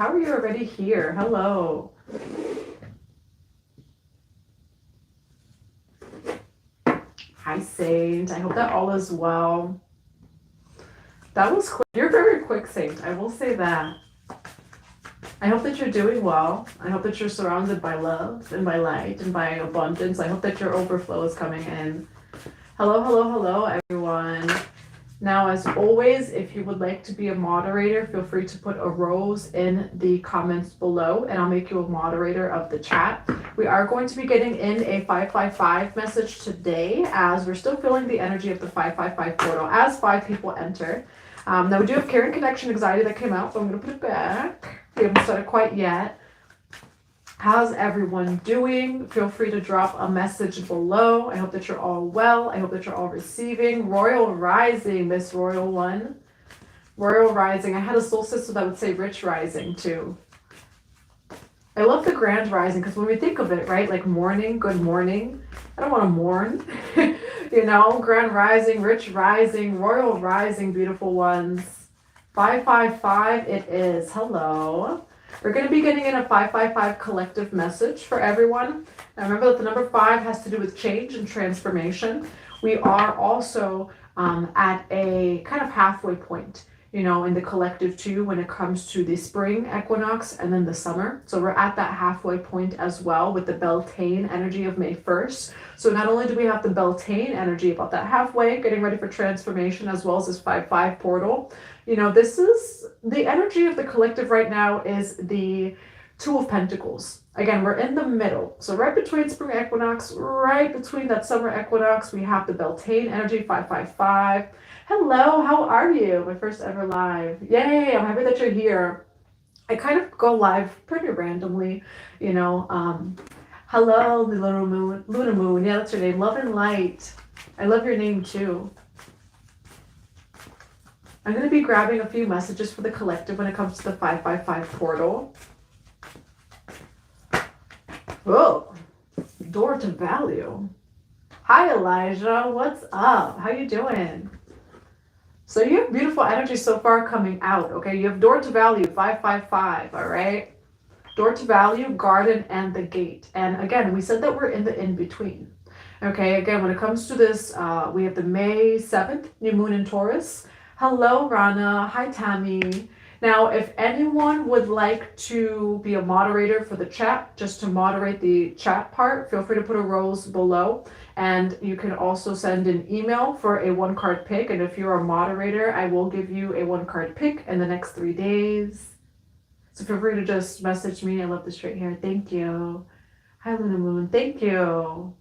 How are you already here? Hello. Hi, Saint. I hope that all is well. That was quick. You're very quick, Saint. I will say that. I hope that you're doing well. I hope that you're surrounded by love and by light and by abundance. I hope that your overflow is coming in. Hello, hello, hello, everyone. Now, as always, if you would like to be a moderator, feel free to put a rose in the comments below, and I'll make you a moderator of the chat. We are going to be getting in a 555 message today, as we're still feeling the energy of the 555 portal as 5 people enter. Now, we do have Karen Connection Anxiety that came out, so I'm going to put it back. We haven't started quite yet. How's everyone doing? Feel free to drop a message below. I hope that you're all well. I hope that you're all receiving. Royal Rising, Miss Royal One. Royal Rising. I had a soul sister that would say Rich Rising too. I love the Grand Rising because when we think of it, right, like morning, good morning. I don't want to mourn. You know, Grand Rising, Rich Rising, Royal Rising, beautiful ones. 555 it is. Hello. We're going to be getting in a 555 collective message for everyone. Now remember that the number 5 has to do with change and transformation. We are also at a kind of halfway point, you know, in the collective too, when it comes to the spring equinox and then the summer. So we're at that halfway point as well with the Beltane energy of May 1st. So not only do we have the Beltane energy about that halfway, getting ready for transformation, as well as this 5-5 portal. You know, this is the energy of the collective right now is the Two of Pentacles. Again, we're in the middle. So right between spring equinox, right between that summer equinox, we have the Beltane energy, 555. Hello, how are you? My first ever live. Yay, I'm happy that you're here. I kind of go live pretty randomly, you know. Hello, Luna Moon. Luna Moon, yeah, that's your name. Love and Light. I love your name too. I'm going to be grabbing a few messages for the collective when it comes to the 555 portal. Oh, door to value. Hi, Elijah. What's up? How you doing? So you have beautiful energy so far coming out, okay? You have door to value, 555, all right? Door to value, garden, and the gate. And again, we said that we're in the in-between. Okay, again, when it comes to this, we have the May 7th, new moon in Taurus. Hello, Rana. Hi, Tammy. Now, if anyone would like to be a moderator for the chat, just to moderate the chat part, feel free to put a rose below. And you can also send an email for a 1-card pick. And if you're a moderator, I will give you a 1-card pick in the next 3 days. So feel free to just message me. I love the straight hair. Thank you. Hi, Luna Moon. Thank you.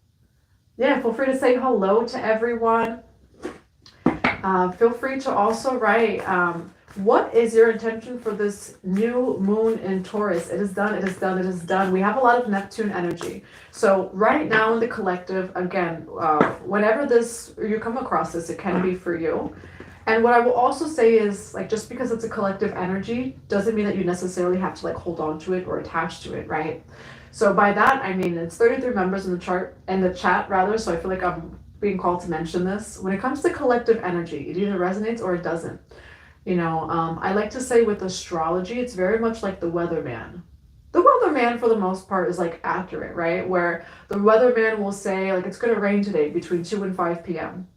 Yeah, feel free to say hello to everyone. Feel free to also write, what is your intention for this new moon in Taurus? It is done, it is done, it is done. We have a lot of Neptune energy. So right now in the collective, again, whenever you come across this, it can be for you. And what I will also say is, like, just because it's a collective energy doesn't mean that you necessarily have to like hold on to it or attach to it, right? So by that, I mean, it's 33 members in the chat rather. So I feel like I'm being called to mention this. When it comes to collective energy, it either resonates or it doesn't. You know, I like to say with astrology, it's very much like the weatherman. The weatherman, for the most part, is like accurate, right? Where the weatherman will say, like, it's going to rain today between 2 and 5 p.m.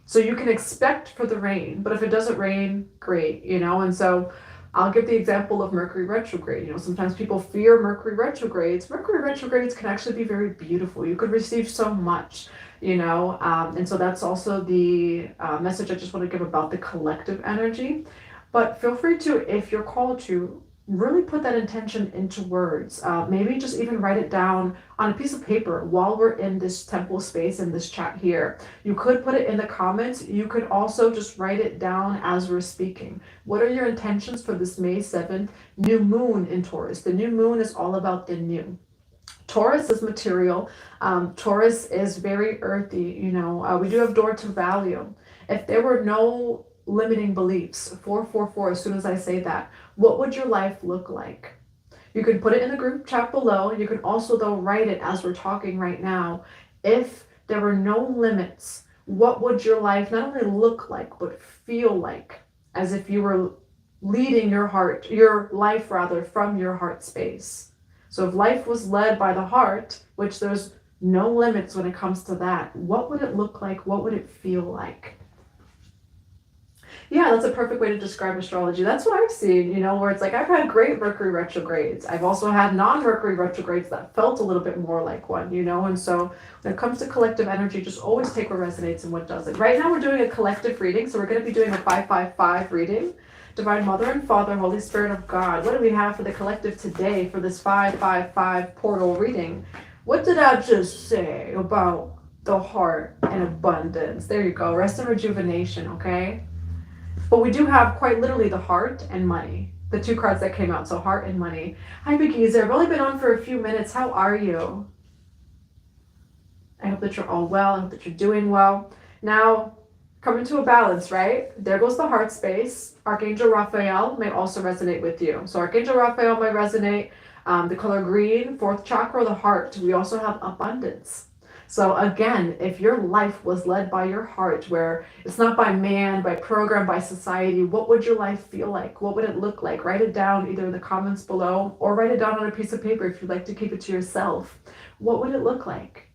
So you can expect for the rain, but if it doesn't rain, great, you know? And so I'll give the example of Mercury retrograde. You know, sometimes people fear Mercury retrogrades. Mercury retrogrades can actually be very beautiful. You could receive so much, you know? And so that's also the message I just want to give about the collective energy. But feel free to, if you're called to, really put that intention into words. Maybe just even write it down on a piece of paper while we're in this temple space in this chat here. You could put it in the comments. You could also just write it down as we're speaking. What are your intentions for this May 7th new moon in Taurus? The new moon is all about the new. Taurus is material. Taurus is very earthy. You know, we do have door to value. If there were no limiting beliefs, 444, as soon as I say that, what would your life look like? You can put it in the group chat below. You can also, though, write it as we're talking right now. If there were no limits, what would your life not only look like, but feel like, as if you were leading your heart, your life rather, from your heart space. So if life was led by the heart, which there's no limits when it comes to that, what would it look like? What would it feel like? Yeah, that's a perfect way to describe astrology. That's what I've seen, you know, where it's like I've had great Mercury retrogrades. I've also had non-Mercury retrogrades that felt a little bit more like one, you know, and so when it comes to collective energy, just always take what resonates and what doesn't. Right now we're doing a collective reading, so we're going to be doing a 555 reading. Divine Mother and Father, Holy Spirit of God, what do we have for the collective today for this 555 portal reading? What did I just say about the heart and abundance? There you go, rest and rejuvenation, okay? But we do have quite literally the heart and money, the two cards that came out, so heart and money. Hi, Begeezer. I've only been on for a few minutes. How are you? I hope that you're all well. I hope that you're doing well. Now, coming to a balance, right? There goes the heart space. Archangel Raphael may also resonate with you. So Archangel Raphael may resonate. The color green, fourth chakra, the heart. We also have abundance. So again, if your life was led by your heart, where it's not by man, by program, by society, what would your life feel like? What would it look like? Write it down either in the comments below or write it down on a piece of paper if you'd like to keep it to yourself. What would it look like?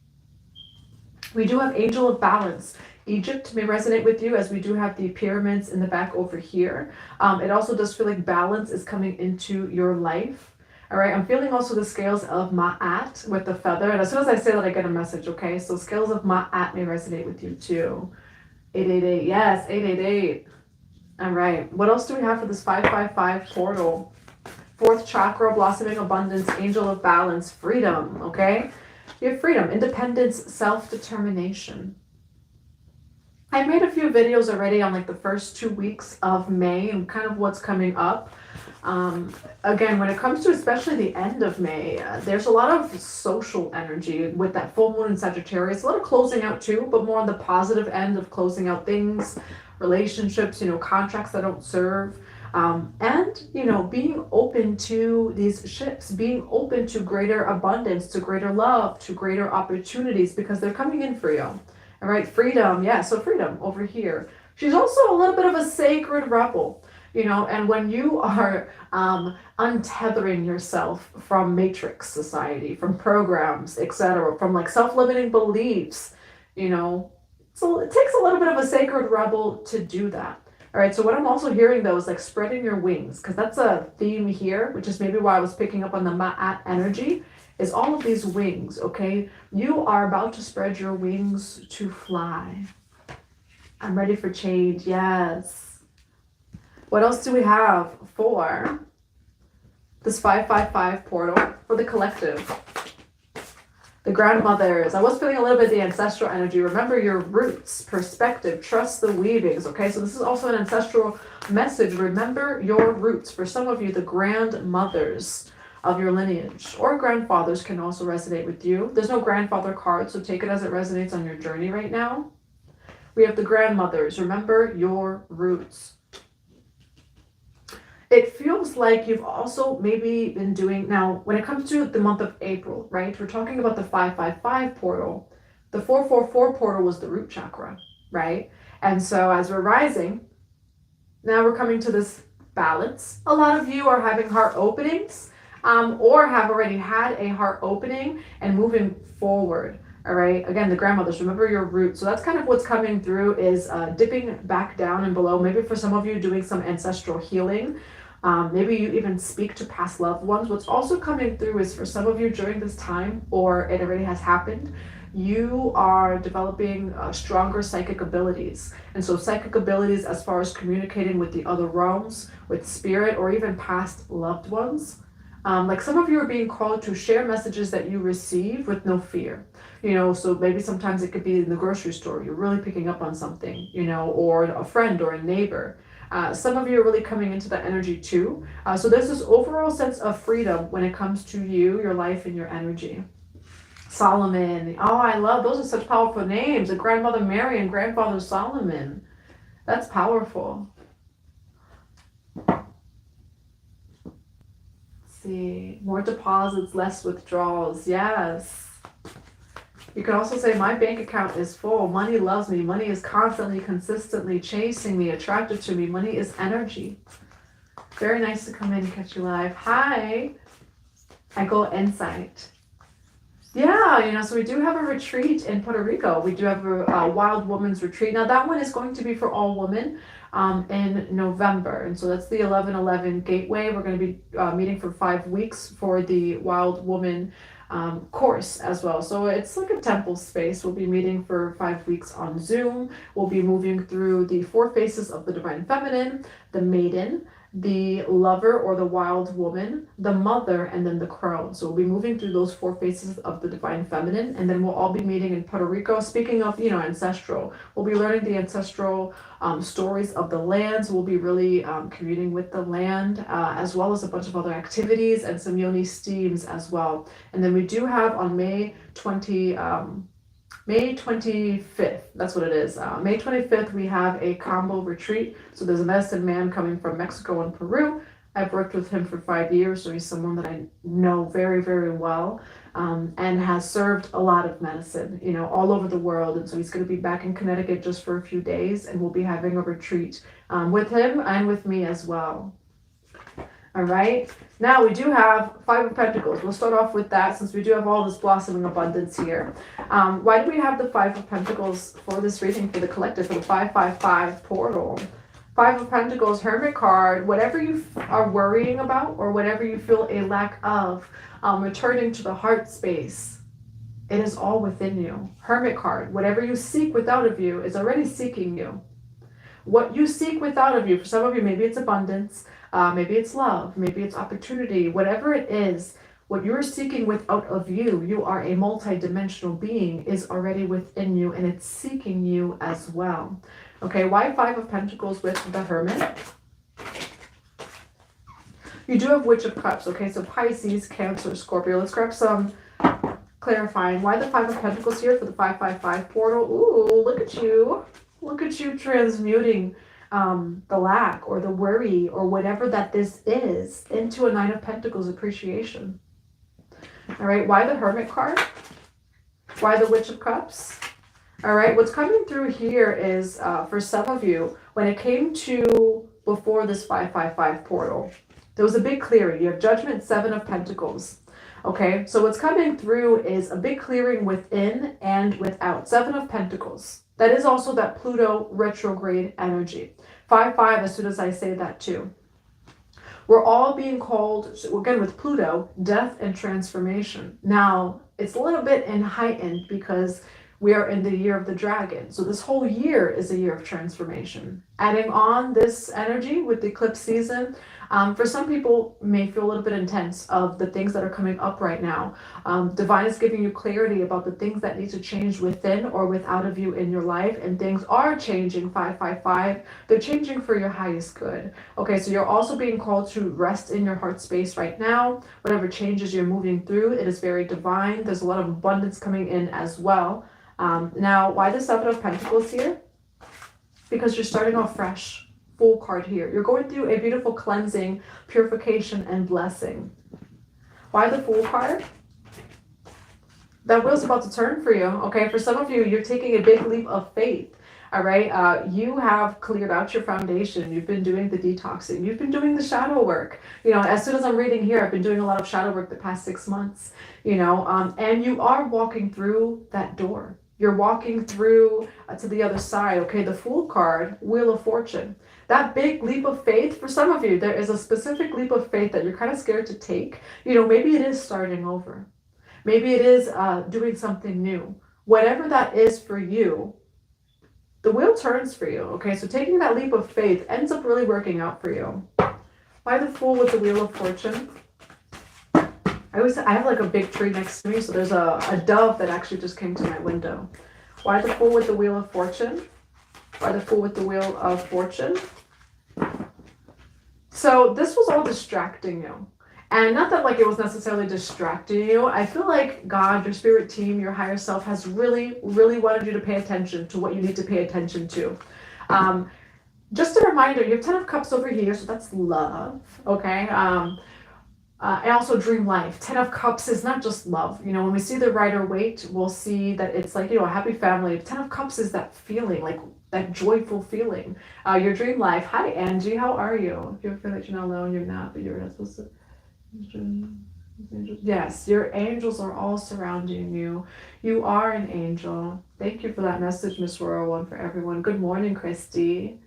We do have Angel of Balance. Egypt may resonate with you, as we do have the pyramids in the back over here. It also does feel like balance is coming into your life. All right, I'm feeling also the scales of Ma'at with the feather. And as soon as I say that, I get a message, okay? So scales of Ma'at may resonate with you too. 888, yes, 888. All right, what else do we have for this 555 portal? Fourth chakra, blossoming abundance, angel of balance, freedom, okay? You have freedom, independence, self-determination. I made a few videos already on like the first 2 weeks of May and kind of what's coming up. Again, when it comes to especially the end of May, there's a lot of social energy with that full moon in Sagittarius, a lot of closing out too, but more on the positive end of closing out things, relationships, you know, contracts that don't serve, and, you know, being open to these shifts, being open to greater abundance, to greater love, to greater opportunities, because they're coming in for you. All right, freedom, yeah, so freedom over here. She's also a little bit of a sacred rebel. You know, and when you are untethering yourself from matrix society, from programs, etc., from like self-limiting beliefs, you know, so it takes a little bit of a sacred rebel to do that. All right, so what I'm also hearing though is like spreading your wings, because that's a theme here, which is maybe why I was picking up on the Ma'at energy, is all of these wings, okay? You are about to spread your wings to fly. I'm ready for change, yes. What else do we have for this 555 portal for the collective? The grandmothers. I was feeling a little bit of the ancestral energy. Remember your roots, perspective, trust the weavings. Okay, so this is also an ancestral message. Remember your roots. For some of you, the grandmothers of your lineage or grandfathers can also resonate with you. There's no grandfather card, so take it as it resonates on your journey right now. We have the grandmothers. Remember your roots. It feels like you've also maybe been doing, now when it comes to the month of April, right? We're talking about the 555 portal. The 444 portal was the root chakra, right? And so as we're rising, now we're coming to this balance. A lot of you are having heart openings or have already had a heart opening and moving forward. All right, again, the grandmothers, remember your roots. So that's kind of what's coming through is dipping back down and below. Maybe for some of you doing some ancestral healing. Maybe you even speak to past loved ones. What's also coming through is for some of you during this time, or it already has happened, you are developing stronger psychic abilities. And so psychic abilities as far as communicating with the other realms, with spirit, or even past loved ones. Like some of you are being called to share messages that you receive with no fear. You know, so maybe sometimes it could be in the grocery store, you're really picking up on something, you know, or a friend or a neighbor. Some of you are really coming into that energy too. So there's this overall sense of freedom when it comes to you, your life, and your energy. Solomon. Oh, I love, those are such powerful names. The grandmother Mary and grandfather Solomon. That's powerful. Let's see. More deposits, less withdrawals. Yes. You can also say, my bank account is full. Money loves me. Money is constantly, consistently chasing me, attracted to me. Money is energy. Very nice to come in and catch you live. Hi. I go Insight. Yeah, so we do have a retreat in Puerto Rico. We do have a Wild Woman's Retreat. Now that one is going to be for all women in November. And so that's the 11/11 Gateway. We're going to be meeting for 5 weeks for the Wild Woman course as well. So it's like a temple space. We'll be meeting for 5 weeks on Zoom. We'll be moving through the 4 faces of the Divine Feminine, the Maiden, the Lover or the Wild Woman, the Mother, and then the Crone. So we'll be moving through those 4 faces of the Divine Feminine, and then we'll all be meeting in Puerto Rico. Speaking of, Ancestral, we'll be learning the ancestral stories of the lands. We'll be really communing with the land, as well as a bunch of other activities and some yoni steams as well. And then we do have on May 25th, that's what it is. May 25th, we have a KAMBO retreat. So there's a medicine man coming from Mexico and Peru. I've worked with him for 5 years, so he's someone that I know very, very well, and has served a lot of medicine, all over the world. And so he's going to be back in Connecticut just for a few days, and we'll be having a retreat with him and with me as well. All right. Now we do have 5 of Pentacles. We'll start off with that since we do have all this blossoming abundance here. Why do we have the 5 of Pentacles for this reading for the collective, for the 555 portal? 5 of Pentacles, Hermit card, whatever you are worrying about or whatever you feel a lack of, returning to the heart space, it is all within you. Hermit card, whatever you seek without of you is already seeking you. What you seek without of you, for some of you, maybe it's abundance, maybe it's love, maybe it's opportunity, whatever it is, what you're seeking without of you, you are a multi-dimensional being, is already within you, and it's seeking you as well. Okay, why 5 of Pentacles with the Hermit? You do have Witch of Cups, okay, so Pisces, Cancer, Scorpio. Let's grab some clarifying. Why the 5 of Pentacles here for the 555 portal? Ooh, look at you. Look at you transmuting the lack or the worry or whatever that this is into a 9 of Pentacles appreciation. All right, why the Hermit card? Why the Witch of Cups? All right, what's coming through here is, for some of you, when it came to before this 555 portal, there was a big clearing. You have Judgment, 7 of Pentacles. Okay, so what's coming through is a big clearing within and without. 7 of Pentacles. That is also that Pluto retrograde energy. 5-5, as soon as I say that too. We're all being called, again with Pluto, death and transformation. Now, it's a little bit heightened because we are in the year of the dragon. So this whole year is a year of transformation. Adding on this energy with the eclipse season, for some people may feel a little bit intense of the things that are coming up right now. Divine is giving you clarity about the things that need to change within or without of you in your life, and things are changing. 555, they're changing for your highest good. Okay, so you're also being called to rest in your heart space right now. Whatever changes you're moving through, it is very divine. There's a lot of abundance coming in as well. Now, why the 7 of Pentacles here? Because you're starting off fresh. Fool card here. You're going through a beautiful cleansing, purification, and blessing. Why the Fool card? That wheel's about to turn for you. Okay, for some of you, you're taking a big leap of faith. All right, you have cleared out your foundation. You've been doing the detoxing. You've been doing the shadow work. As soon as I'm reading here, I've been doing a lot of shadow work the past 6 months. And you are walking through that door. You're walking through to the other side. Okay, the Fool card, Wheel of Fortune. That big leap of faith, for some of you, there is a specific leap of faith that you're kind of scared to take. Maybe it is starting over. Maybe it is doing something new. Whatever that is for you, the wheel turns for you. Okay, so taking that leap of faith ends up really working out for you. Why the Fool with the Wheel of Fortune? I have like a big tree next to me, so there's a dove that actually just came to my window. Why the Fool with the Wheel of Fortune? Why the Fool with the Wheel of Fortune? So this was all distracting you. And not that like it was necessarily distracting you. I feel like God, your spirit team, your higher self has really, really wanted you to pay attention to what you need to pay attention to. Just a reminder, you have 10 of Cups over here, so that's love, okay? And also dream life. 10 of Cups is not just love. You know, when we see the Rider-Waite, we'll see that it's like, you know, a happy family. 10 of Cups is that feeling, like that joyful feeling. Your dream life. Hi, Angie. How are you? If you ever feel like you're not alone, you're not, but you're not supposed to. Yes, your angels are all surrounding you. You are an angel. Thank you for that message, Miss Royal One, for everyone. Good morning, Christy.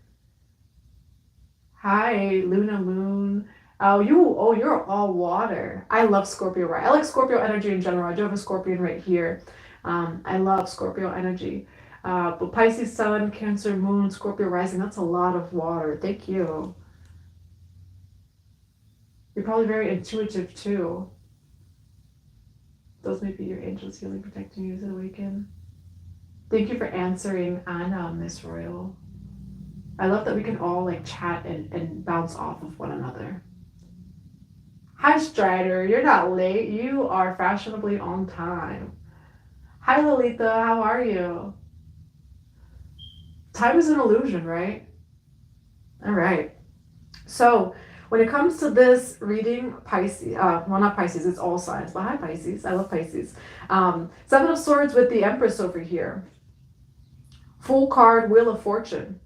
Hi, Luna Moon. You're all water. I love Scorpio, right? I like Scorpio energy in general. I do have a Scorpion right here. I love Scorpio energy. But Pisces Sun, Cancer Moon, Scorpio rising, that's a lot of water. Thank you. You're probably very intuitive too. Those may be your angels healing, protecting you as it awaken. Thank you for answering, Anna, Miss Royal. I love that we can all like chat and bounce off of one another. Hi, Strider. You're not late. You are fashionably on time. Hi, Lolita. How are you? Time is an illusion, right? All right. So when it comes to this reading, Pisces, well, not Pisces, it's all signs, but hi, Pisces. I love Pisces. 7 of Swords with the Empress over here. Full card, Wheel of Fortune.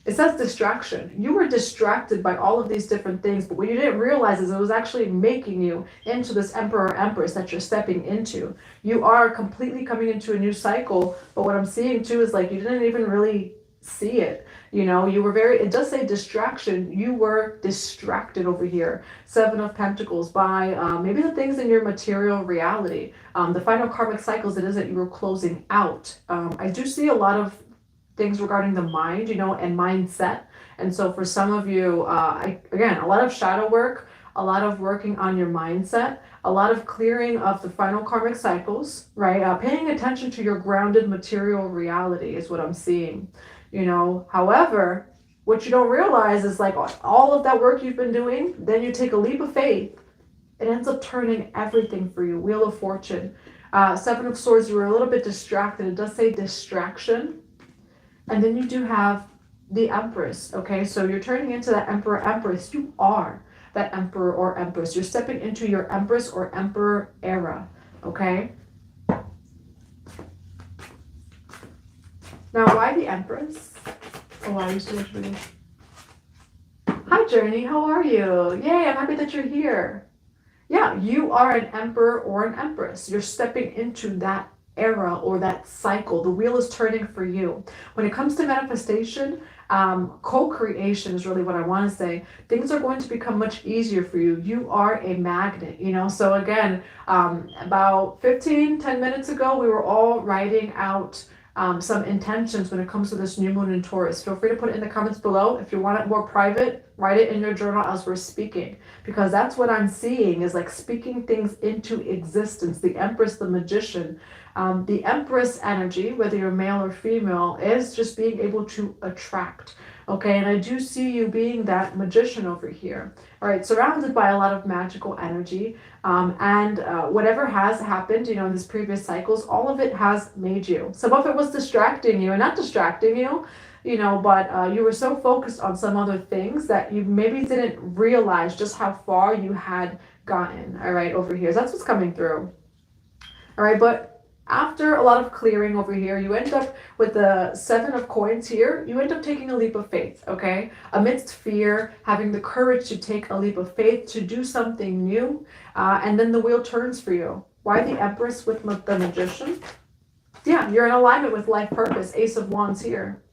It says distraction. You were distracted by all of these different things, but what you didn't realize is it was actually making you into this Emperor or Empress that you're stepping into. You are completely coming into a new cycle, but what I'm seeing too is like you didn't even really see it. You know, you were it does say distraction. You were distracted over here. 7 of Pentacles by maybe the things in your material reality. The final karmic cycles, it is that you were closing out. I do see a lot of things regarding the mind, you know, and mindset. And so for some of you, again, a lot of shadow work, a lot of working on your mindset, a lot of clearing of the final karmic cycles, right? Paying attention to your grounded material reality is what I'm seeing, you know. However, what you don't realize is like all of that work you've been doing, then you take a leap of faith, it ends up turning everything for you. Wheel of Fortune. 7 of Swords, you were a little bit distracted. It does say distraction. And then you do have the Empress, okay? So you're turning into that Emperor, Empress. You are that Emperor or Empress. You're stepping into your Empress or Emperor era, okay? Now, why the Empress? Oh, wow, you're still reading. Hi, Journey. How are you? Yay, I'm happy that you're here. Yeah, you are an Emperor or an Empress. You're stepping into that era or that cycle. The wheel is turning for you. When it comes to manifestation, co-creation is really what I want to say. Things are going to become much easier for you. You are a magnet, you know. So again, about 10 minutes ago, we were all writing out some intentions when it comes to this new moon in Taurus. Feel free to put it in the comments below. If you want it more private, write it in your journal as we're speaking, because that's what I'm seeing is like speaking things into existence. The Empress, the Magician, the Empress energy, whether you're male or female, is just being able to attract. Okay, and I do see you being that magician over here. All right, surrounded by a lot of magical energy. And whatever has happened, you know, in these previous cycles, all of it has made you. Some of it was distracting you and not distracting you, you know, but you were so focused on some other things that you maybe didn't realize just how far you had gotten, all right, over here. So that's what's coming through. All right, but after a lot of clearing over here, you end up with the 7 of Coins here. You end up taking a leap of faith, okay? Amidst fear, having the courage to take a leap of faith, to do something new, and then the wheel turns for you. Why the Empress with the Magician? Yeah, you're in alignment with life purpose. Ace of Wands here.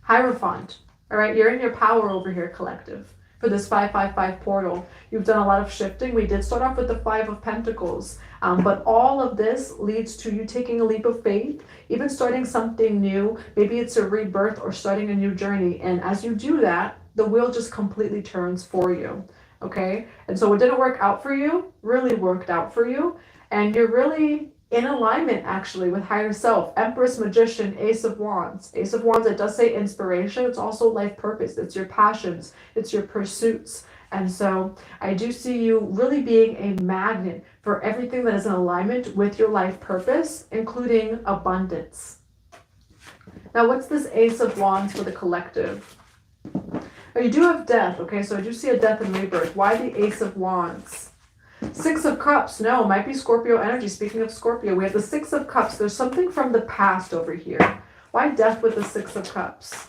Hierophant, all right? You're in your power over here, collective. For this 555 portal, you've done a lot of shifting. We did start off with the 5 of Pentacles, but all of this leads to you taking a leap of faith, even starting something new. Maybe it's a rebirth or starting a new journey. And as you do that, the wheel just completely turns for you, okay? And so what didn't work out for you really worked out for you. And you're really in alignment actually with higher self. Empress, Magician, Ace of Wands. Ace of Wands, it does say inspiration. It's also life purpose. It's your passions. It's your pursuits. And so I do see you really being a magnet for everything that is in alignment with your life purpose, including abundance. Now, what's this Ace of Wands for the collective? Oh, you do have death, okay? So I do see a death and rebirth. Why the Ace of Wands? Six of Cups, no, might be Scorpio energy. Speaking of Scorpio, we have the Six of Cups. There's something from the past over here. Why death with the Six of Cups?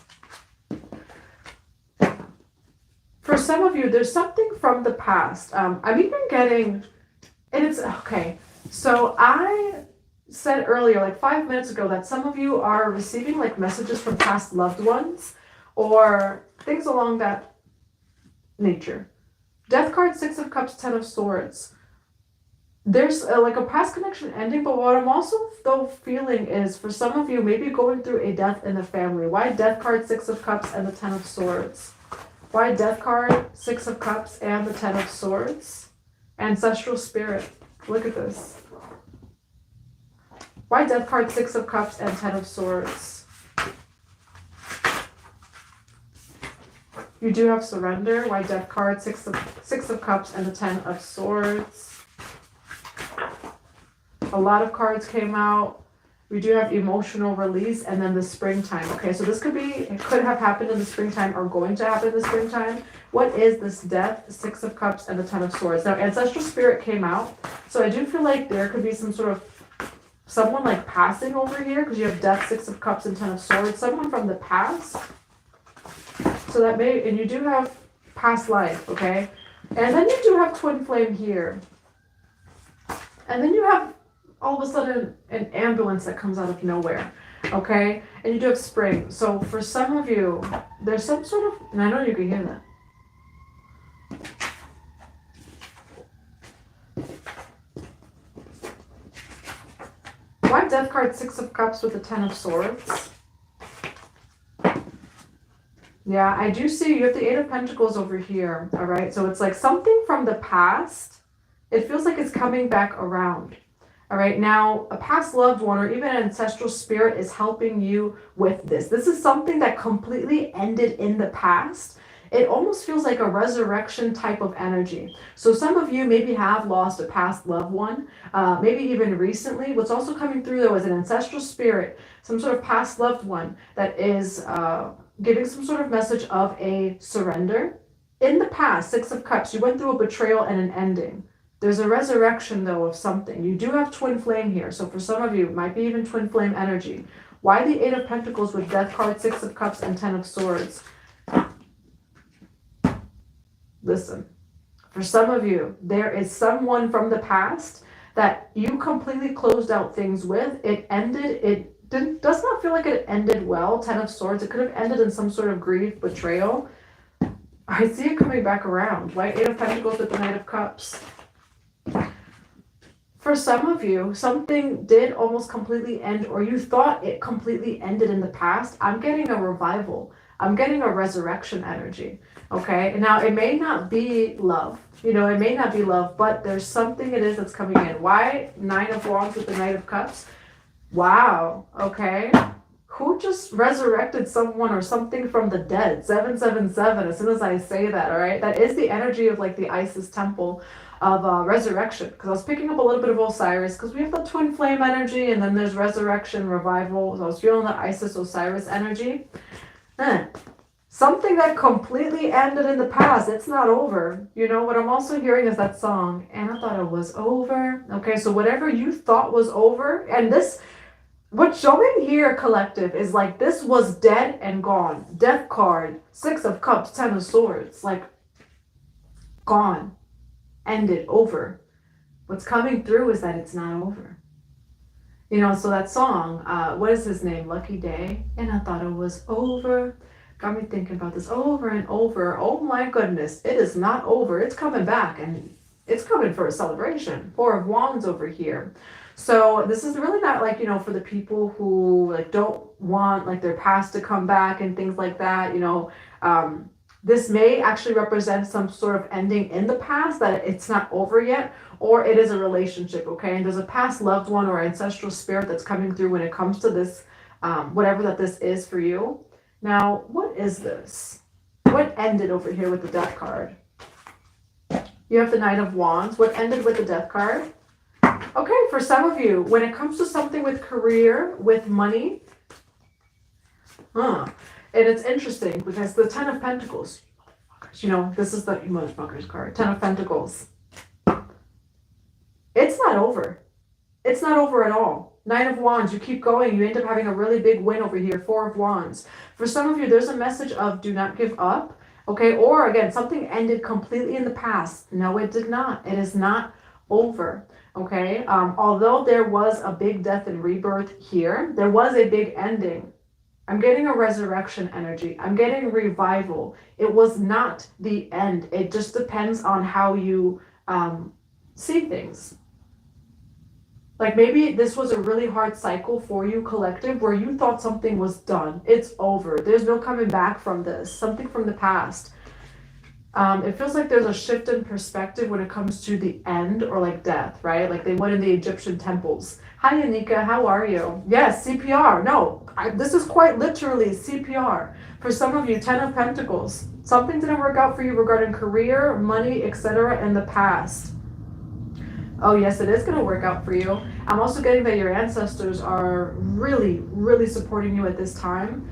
For some of you, there's something from the past. I'm even getting, and it's, okay, so I said earlier, like 5 minutes ago, that some of you are receiving like messages from past loved ones or things along that nature. Death card, Six of Cups, Ten of Swords. There's like a past connection ending, but what I'm also though feeling is for some of you maybe going through a death in the family. Why Death card, Six of Cups, and the Ten of Swords? Why Death card, Six of Cups, and the Ten of Swords? Ancestral spirit. Look at this. Why Death card, Six of Cups, and Ten of Swords? You do have surrender. Why Death card, Six of Cups, and the Ten of Swords? A lot of cards came out. We do have emotional release and then the springtime. Okay, so this could be, it could have happened in the springtime or going to happen in the springtime. What is this death, Six of Cups, and the Ten of Swords? Now, ancestral spirit came out. So I do feel like there could be some sort of, someone like passing over here because you have death, Six of Cups, and Ten of Swords. Someone from the past. So that may, and you do have past life, okay? And then you do have twin flame here. And then you have all of a sudden an ambulance that comes out of nowhere, okay? And you do have spring. So for some of you, there's some sort of, and I know you can hear that. Why Death card, Six of Cups with the Ten of Swords? Yeah, I do see you have the Eight of Pentacles over here, all right? So it's like something from the past. It feels like it's coming back around. All right, now a past loved one or even an ancestral spirit is helping you with this. This is something that completely ended in the past. It almost feels like a resurrection type of energy. So some of you maybe have lost a past loved one, maybe even recently. What's also coming through though is an ancestral spirit, some sort of past loved one that is giving some sort of message of a surrender. In the past, Six of Cups, you went through a betrayal and an ending. There's a resurrection, though, of something. You do have twin flame here. So for some of you, it might be even twin flame energy. Why the Eight of Pentacles with Death card, Six of Cups, and Ten of Swords? Listen, for some of you, there is someone from the past that you completely closed out things with. It ended, does not feel like it ended well. Ten of Swords, it could have ended in some sort of grief, betrayal. I see it coming back around. Why Eight of Pentacles with the Knight of Cups? For some of you, something did almost completely end, or you thought it completely ended in the past. I'm getting a revival. I'm getting a resurrection energy. Okay, now it may not be love. It may not be love, but there's something it is that's coming in. Why Nine of Wands with the Knight of Cups? Wow. Okay. Who just resurrected someone or something from the dead? 777, as soon as I say that, all right? That is the energy of like the Isis temple of resurrection. Because I was picking up a little bit of Osiris, because we have the twin flame energy, and then there's resurrection, revival. So I was feeling the Isis Osiris energy. Something that completely ended in the past. It's not over. What I'm also hearing is that song, and I thought it was over. Okay, so whatever you thought was over, and this, what's showing here, collective, is like this was dead and gone. Death card, Six of Cups, Ten of Swords, like gone, ended, over. What's coming through is that it's not over. So that song, what is his name? Lucky Day. And I thought it was over. Got me thinking about this over and over. Oh my goodness, it is not over. It's coming back, and it's coming for a celebration. Four of Wands over here. So this is really not like, for the people who like don't want like their past to come back and things like that. This may actually represent some sort of ending in the past, that it's not over yet, or it is a relationship, okay? And there's a past loved one or ancestral spirit that's coming through when it comes to this, whatever that this is for you. Now, what is this? What ended over here with the Death card? You have the Knight of Wands. What ended with the Death card? Okay, for some of you, when it comes to something with career, with money, and it's interesting because the Ten of Pentacles, this is the motherfuckers card, Ten of Pentacles. not over. It's not over at all. 9 of Wands, you keep going. You end up having a really big win over here. 4 of Wands. For some of you, there's a message of do not give up. Okay, or again, something ended completely in the past. No, it did not. It is not over. Okay, although there was a big death and rebirth here, there was a big ending. I'm getting a resurrection energy. I'm getting revival. It was not the end. It just depends on how you see things. Like maybe this was a really hard cycle for you, collective, where you thought something was done. It's over. There's no coming back from this. Something from the past. It feels like there's a shift in perspective when it comes to the end or like death, right? Like they went in the Egyptian temples. Hi, Anika. How are you? Yes, CPR. No, this is quite literally CPR. For some of you, 10 of Pentacles. Something didn't work out for you regarding career, money, etc. in the past. Oh yes, it is going to work out for you. I'm also getting that your ancestors are really, really supporting you at this time.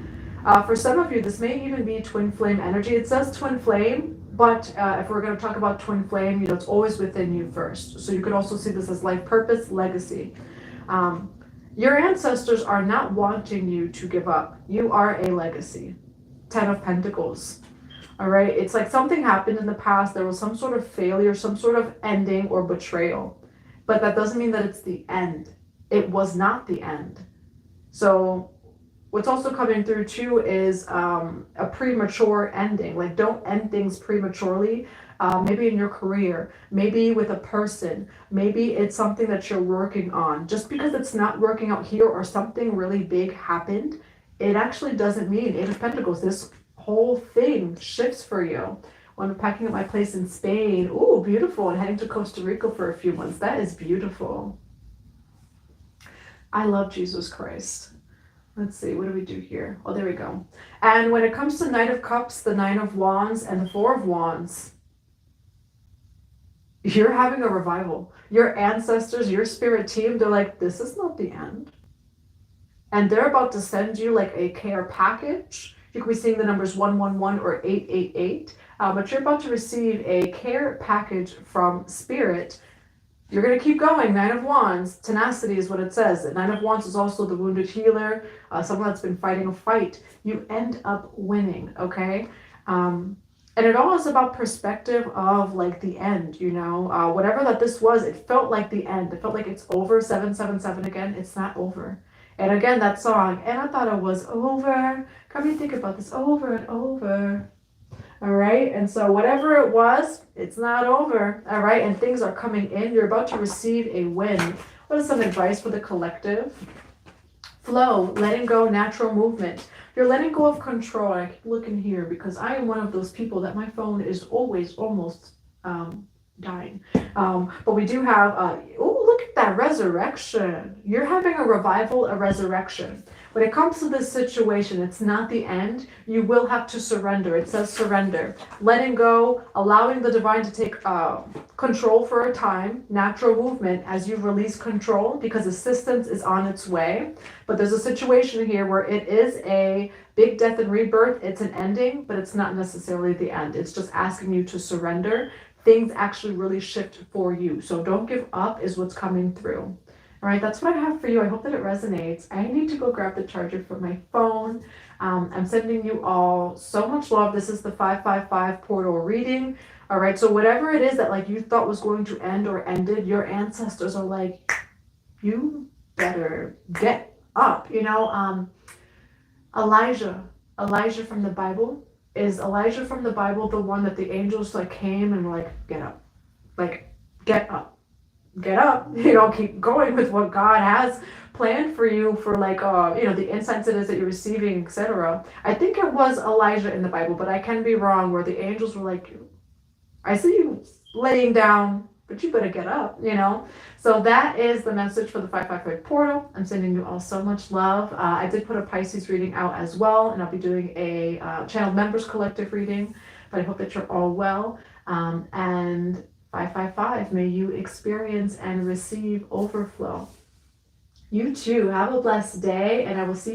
For some of you, this may even be twin flame energy. It says twin flame, but if we're going to talk about twin flame, you know, it's always within you first. So you could also see this as life purpose, legacy. Your ancestors are not wanting you to give up. You are a legacy. 10 of Pentacles. All right. It's like something happened in the past. There was some sort of failure, some sort of ending or betrayal. But that doesn't mean that it's the end. It was not the end. So what's also coming through too is a premature ending. Like don't end things prematurely. Maybe in your career, maybe with a person, maybe it's something that you're working on. Just because it's not working out here or something really big happened, it actually doesn't mean 8 of Pentacles. This whole thing shifts for you. When I'm packing up my place in Spain, ooh, beautiful, and heading to Costa Rica for a few months. That is beautiful. I love Jesus Christ. Let's see, what do we do here? Oh, there we go. And when it comes to Knight of Cups, the 9 of Wands, and the 4 of Wands, you're having a revival. Your ancestors, your spirit team, they're like, this is not the end. And they're about to send you like a care package. You could be seeing the numbers 111 or 888. But you're about to receive a care package from Spirit. You're going to keep going. 9 of Wands. Tenacity is what it says. 9 of Wands is also the wounded healer. Someone that's been fighting a fight. You end up winning, okay? And it all is about perspective of like the end, you know? Whatever that this was, it felt like the end. It felt like it's over. 777 again. It's not over. And again, that song, and I thought it was over. Come and think about this over and over. All right. And so whatever it was, it's not over. All right. And things are coming in. You're about to receive a win. What is some advice for the collective? Flow, letting go, natural movement. You're letting go of control. I keep looking here because I am one of those people that my phone is always almost dying. But we do have, oh, look at that resurrection. You're having a revival, a resurrection. When it comes to this situation, it's not the end. You will have to surrender. It says surrender. Letting go, allowing the divine to take control for a time, natural movement as you release control because assistance is on its way. But there's a situation here where it is a big death and rebirth. It's an ending, but it's not necessarily the end. It's just asking you to surrender. Things actually really shift for you. So don't give up is what's coming through. All right, that's what I have for you. I hope that it resonates. I need to go grab the charger for my phone. I'm sending you all so much love. This is the 555 portal reading. All right, so whatever it is that like you thought was going to end or ended, your ancestors are like, you better get up. You know, Elijah from the Bible. Is Elijah from the Bible the one that the angels like came and were like, get up, like get up, you know, keep going with what God has planned for you for like, you know, the insights it is that you're receiving, etc. I think it was Elijah in the Bible, but I can be wrong, where the angels were like, I see you laying down, but you better get up, you know? So that is the message for the 555 portal. I'm sending you all so much love. I did put a Pisces reading out as well, and I'll be doing a channel members collective reading, but I hope that you're all well. And 555, may you experience and receive overflow. You too, have a blessed day, and I will see you